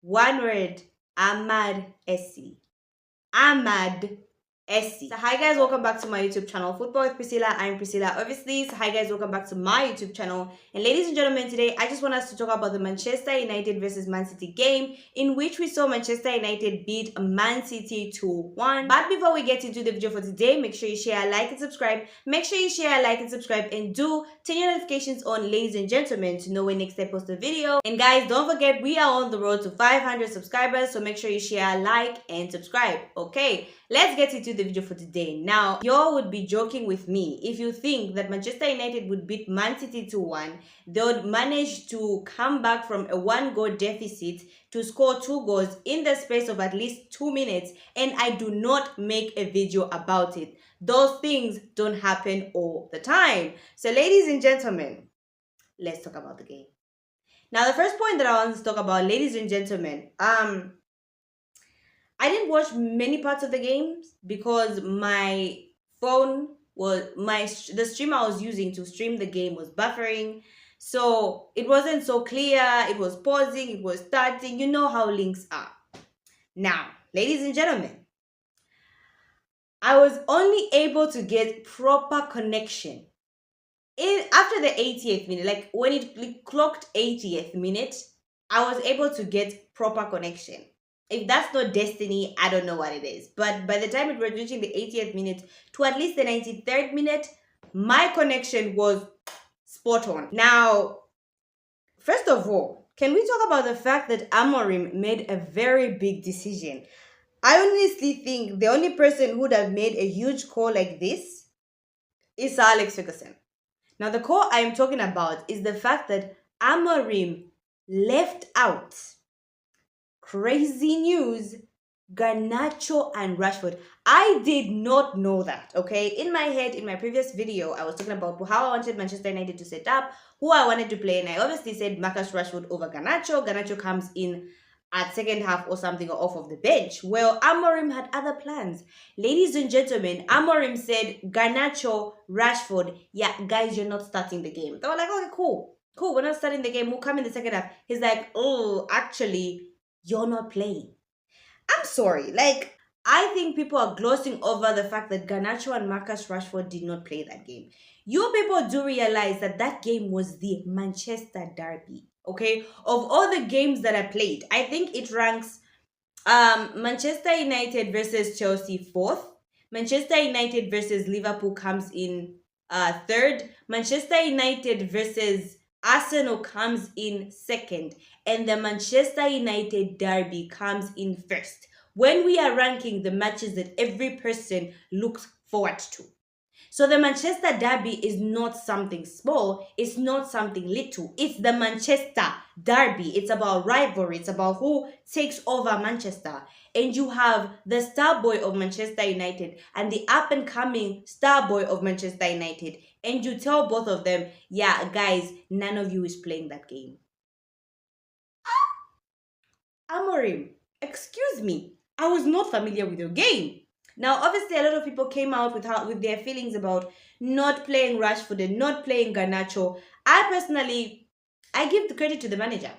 One word, Ahmadessi. Ahmadessi. So hi guys, welcome back to my YouTube channel, Football with Priscilla. I'm Priscilla, obviously. So hi guys, welcome back to my YouTube channel. And ladies and gentlemen, today I just want us to talk about the Manchester United versus Man City game, in which we saw Manchester United beat Man City 2-1. But before we get into the video for today, make sure you share, like, and subscribe. Make sure you share, like, and subscribe, and do turn your notifications on, ladies and gentlemen, to know when next I post a video. And guys, don't forget, we are on the road to 500 subscribers, so make sure you share, like, and subscribe. Okay, let's get into the video for today. Now, y'all would be joking with me if you think that Manchester United would beat Man City 2-1. They would manage to come back from a 1-goal deficit to score 2 goals in the space of at least 2 minutes, and I do not make a video about it. Those things don't happen all the time. So ladies and gentlemen, let's talk about the game. Now, the first point that I want to talk about, ladies and gentlemen, I didn't watch many parts of the games because my phone was the stream I was using to stream the game was buffering. So it wasn't so clear. It was pausing, it was starting. You know how links are. Now, ladies and gentlemen, I was only able to get proper connection after the 80th minute. Like when it clocked 80th minute, I was able to get proper connection. If that's not destiny, I don't know what it is. But by the time it was reaching the 80th minute to at least the 93rd minute, my connection was spot on. Now, first of all, can we talk about the fact that Amorim made a very big decision? I honestly think the only person who would have made a huge call like this is Sir Alex Ferguson. Now, the call I am talking about is the fact that Amorim left out, crazy news, Garnacho and Rashford. I did not know that, okay? In my head, in my previous video, I was talking about how I wanted Manchester United to set up, who I wanted to play, and I obviously said Marcus Rashford over Garnacho. Garnacho comes in at second half or something, or off of the bench. Well, Amorim had other plans. Ladies and gentlemen, Amorim said, Garnacho, Rashford, yeah, guys, you're not starting the game. They were like, okay, cool, we're not starting the game. We'll come in the second half. He's like, oh, actually, you're not playing. I'm sorry. Like, I think people are glossing over the fact that Garnacho and Marcus Rashford did not play that game. You people do realize that that game was the Manchester derby, okay? Of all the games that I played, I think it ranks Manchester United versus Chelsea 4th. Manchester United versus Liverpool comes in 3rd. Manchester United versus Arsenal comes in 2nd, and the Manchester United derby comes in 1st. When we are ranking the matches that every person looks forward to. So the Manchester derby is not something small, it's not something little. It's the Manchester derby. It's about rivalry. It's about who takes over Manchester. And you have the star boy of Manchester United and the up-and-coming star boy of Manchester United. And you tell both of them, yeah, guys, none of you is playing that game. Amorim, excuse me, I was not familiar with your game. Now, obviously, a lot of people came out with their feelings about not playing Rashford and not playing Garnacho. I personally, I give the credit to the manager.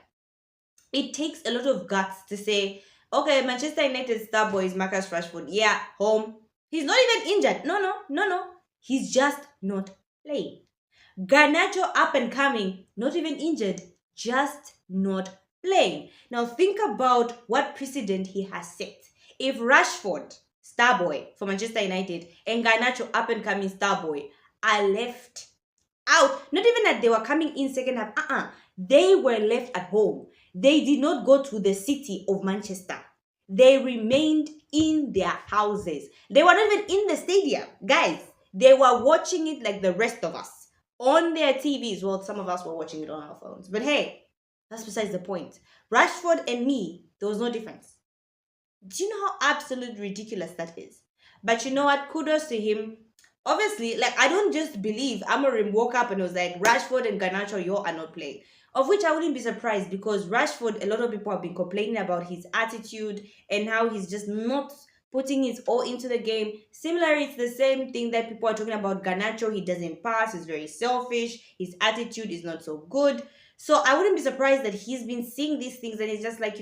It takes a lot of guts to say, okay, Manchester United star boy is Marcus Rashford. Yeah, home. He's not even injured. No. He's just not playing. Garnacho up and coming, not even injured, just not playing. Now think about what precedent he has set. If Rashford, star boy for Manchester United, and Garnacho, up and coming star boy, are left out, not even that they were coming in second half, they were left at home. They did not go to the city of Manchester. They remained in their houses. They were not even in the stadium. Guys, they were watching it like the rest of us on their TVs. Well, some of us were watching it on our phones. But hey, that's besides the point. Rashford and me, there was no difference. Do you know how absolutely ridiculous that is? But you know what? Kudos to him. Obviously, like, I don't just believe Amorim woke up and was like, Rashford and Garnacho, you are not playing. Of which I wouldn't be surprised, because Rashford, a lot of people have been complaining about his attitude and how he's just not putting his all into the game. Similarly, it's the same thing that people are talking about Garnacho. He doesn't pass, he's very selfish, his attitude is not so good. So I wouldn't be surprised that he's been seeing these things and he's just like,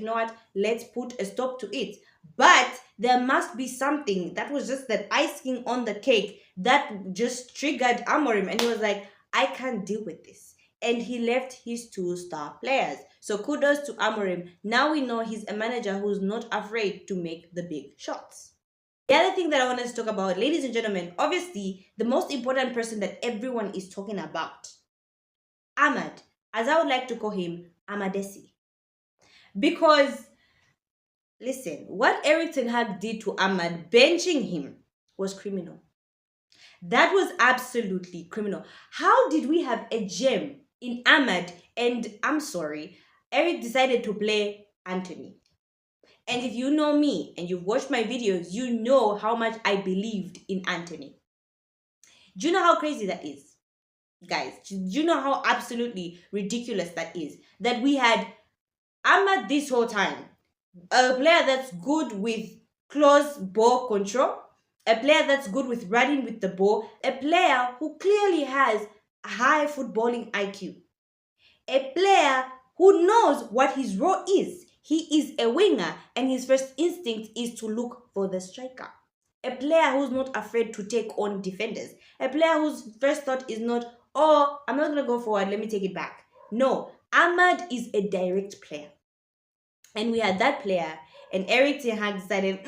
let's put a stop to it. But there must be something that was just that icing on the cake that just triggered Amorim, and he was like, I can't deal with this. And he left his two star players. So kudos to Amorim. Now we know he's a manager who's not afraid to make the big shots. The other thing that I wanted to talk about, ladies and gentlemen, obviously the most important person that everyone is talking about, Ahmad, as I would like to call him, Ahmadessi. Because, listen, what Erik Ten Hag did to Ahmad, benching him, was criminal. That was absolutely criminal. How did we have a gem in Ahmad and, I'm sorry, Erik decided to play Anthony? And if you know me and you've watched my videos, you know how much I believed in Anthony. Do you know how crazy that is? Guys, do you know how absolutely ridiculous that is? That we had Ahmad this whole time, a player that's good with close ball control, a player that's good with running with the ball, a player who clearly has high footballing IQ, a player who knows what his role is. He is a winger and his first instinct is to look for the striker. A player who's not afraid to take on defenders. A player whose first thought is not, oh, I'm not going to go forward, let me take it back. No, Ahmad is a direct player. And we had that player, and Erik Ten Hag decided,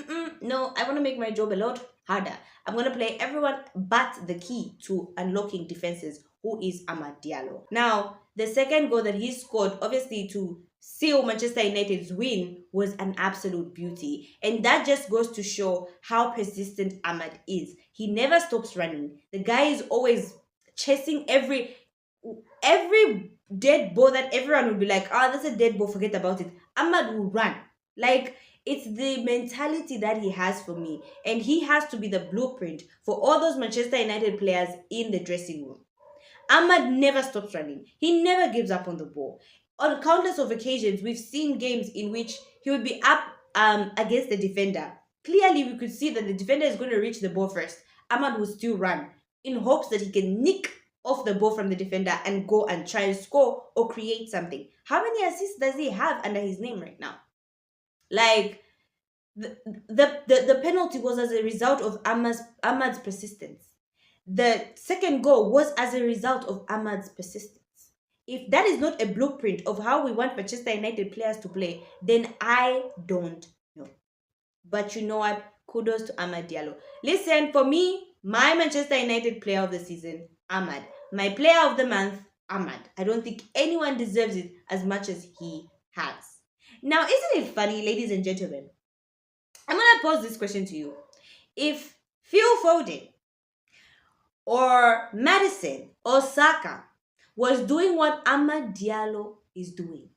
no, I want to make my job a lot harder. I'm going to play everyone but the key to unlocking defenses, who is Ahmad Diallo. Now, the second goal that he scored, obviously to seal Manchester United's win, was an absolute beauty. And that just goes to show how persistent Ahmad is. He never stops running. The guy is always chasing every dead ball that everyone will be like, oh, that's a dead ball, forget about it. Ahmad will run. Like, it's the mentality that he has for me. And he has to be the blueprint for all those Manchester United players in the dressing room. Ahmad never stops running. He never gives up on the ball. On countless of occasions, we've seen games in which he would be up against the defender. Clearly, we could see that the defender is going to reach the ball first. Ahmad will still run in hopes that he can nick off the ball from the defender and go and try and score or create something. How many assists does he have under his name right now? Like, the penalty was as a result of Ahmad's persistence. The second goal was as a result of Ahmad's persistence. If that is not a blueprint of how we want Manchester United players to play, then I don't know. But you know what? Kudos to Ahmad Diallo. Listen, for me, my Manchester United player of the season, Ahmad. My player of the month, Ahmad. I don't think anyone deserves it as much as he has. Now, isn't it funny, ladies and gentlemen? I'm going to pose this question to you. If Phil Foden or Madison or Saka was doing what Ahmad Diallo is doing,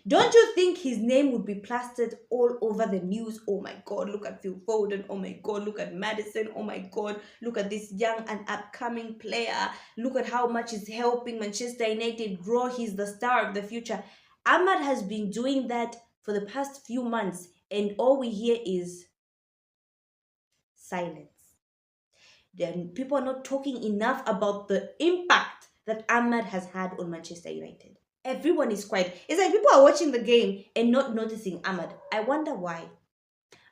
don't you think his name would be plastered all over the news? Oh my God, look at Phil Foden. Oh my God, look at Madison. Oh my God, look at this young and upcoming player. Look at how much he's helping Manchester United grow. He's the star of the future. Ahmad has been doing that for the past few months, and all we hear is silence. Then people are not talking enough about the impact that Ahmad has had on Manchester United. Everyone is quiet. It's like people are watching the game and not noticing Ahmad. I wonder why.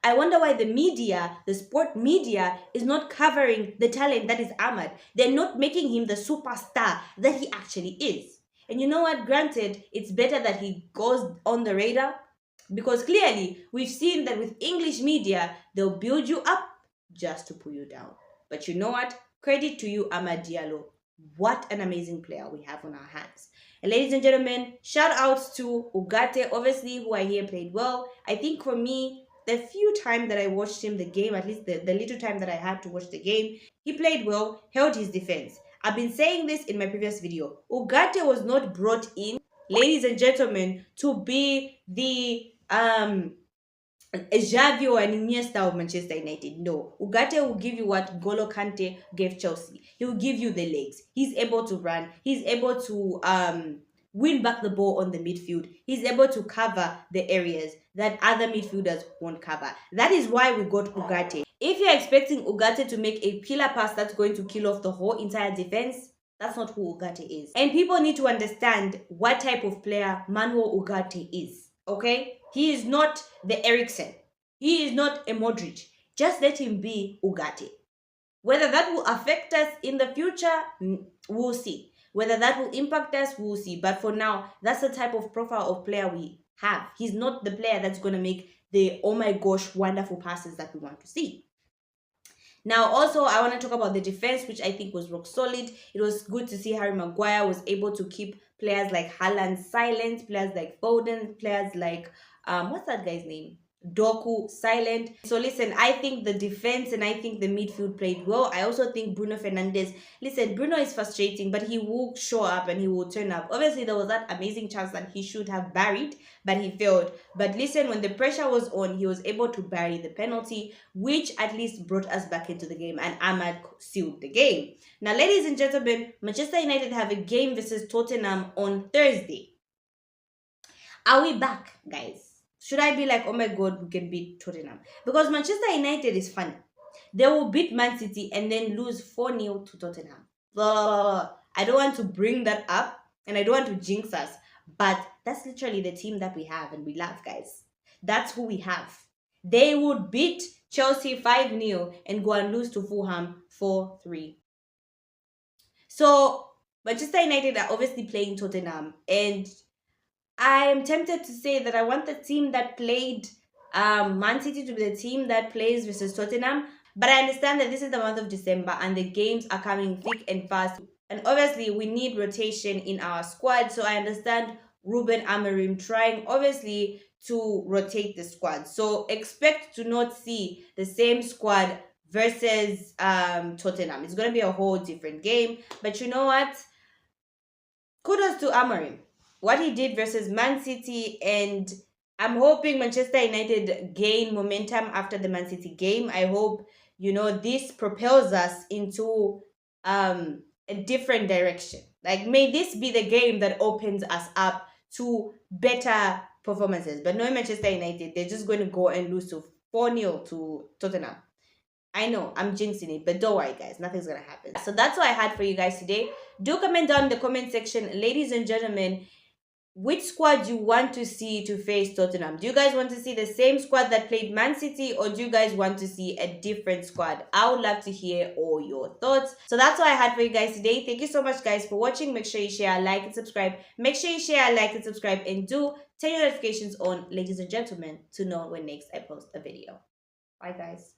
I wonder why the media, the sport media, is not covering the talent that is Ahmad. They're not making him the superstar that he actually is. And you know what? Granted, it's better that he goes on the radar, because clearly we've seen that with English media, they'll build you up just to pull you down. But you know what? Credit to you, Ahmad Diallo. What an amazing player we have on our hands. And ladies and gentlemen, shout outs to Ugarte, obviously, who I hear played well. I think for me, the few time that I watched him the game, at least the little time that I had to watch the game, he played well, held his defense. I've been saying this in my previous video. Ugarte was not brought in, ladies and gentlemen, to be the Xavi or an Iniesta of Manchester United. No. Ugarte will give you what Golo Kante gave Chelsea. He will give you the legs. He's able to run. He's able to win back the ball on the midfield. He's able to cover the areas that other midfielders won't cover. That is why we got Ugarte. If you're expecting Ugarte to make a killer pass that's going to kill off the whole entire defense, That's not who Ugarte is. And people need to understand what type of player Manuel Ugarte is. Okay? He is not the Eriksen. He is not a Modric. Just let him be Ugarte. Whether that will affect us in the future, we'll see. Whether that will impact us, we'll see. But for now, that's the type of profile of player we have. He's not the player that's going to make the, oh my gosh, wonderful passes that we want to see. Now, also, I want to talk about the defense, which I think was rock solid. It was good to see Harry Maguire was able to keep players like Haaland silent, players like Foden, players like, what's that guy's name? Doku silent. So listen, I think the defense and I think the midfield played well. I also think Bruno Fernandes, listen, Bruno is frustrating, but he will show up and he will turn up. Obviously, there was that amazing chance that he should have buried, but he failed. But listen, when the pressure was on, he was able to bury the penalty, which at least brought us back into the game, and Ahmad sealed the game. Now, ladies and gentlemen, Manchester United have a game versus Tottenham on Thursday. Are we back, guys? Should I be like, oh my god, we can beat Tottenham? Because Manchester United is funny. They will beat Man City and then lose 4-0 to Tottenham. I don't want to bring that up and I don't want to jinx us, but that's literally the team that we have and we love, guys. That's who we have. They would beat Chelsea 5-0 and go and lose to Fulham 4-3. So Manchester United are obviously playing Tottenham, and I am tempted to say that I want the team that played Man City to be the team that plays versus Tottenham. But I understand that this is the month of December and the games are coming thick and fast. And obviously, we need rotation in our squad. So I understand Ruben Amorim trying, obviously, to rotate the squad. So expect to not see the same squad versus Tottenham. It's going to be a whole different game. But you know what? Kudos to Amorim. What he did versus Man City, and I'm hoping Manchester United gain momentum after the Man City game. I hope, this propels us into a different direction. Like, may this be the game that opens us up to better performances. But no, Manchester United, they're just going to go and lose to 4-0 to Tottenham. I know, I'm jinxing it, but don't worry, guys. Nothing's going to happen. So that's what I had for you guys today. Do comment down in the comment section, ladies and gentlemen, which squad you want to see to face Tottenham. Do you guys want to see the same squad that played Man City, or do you guys want to see a different squad? I would love to hear all your thoughts. So that's what I had for you guys today. Thank you so much, guys, for watching. Make sure you share, like, and subscribe. Make sure you share, like, and subscribe, and do turn your notifications on, ladies and gentlemen, to know when next I post a video. Bye, guys.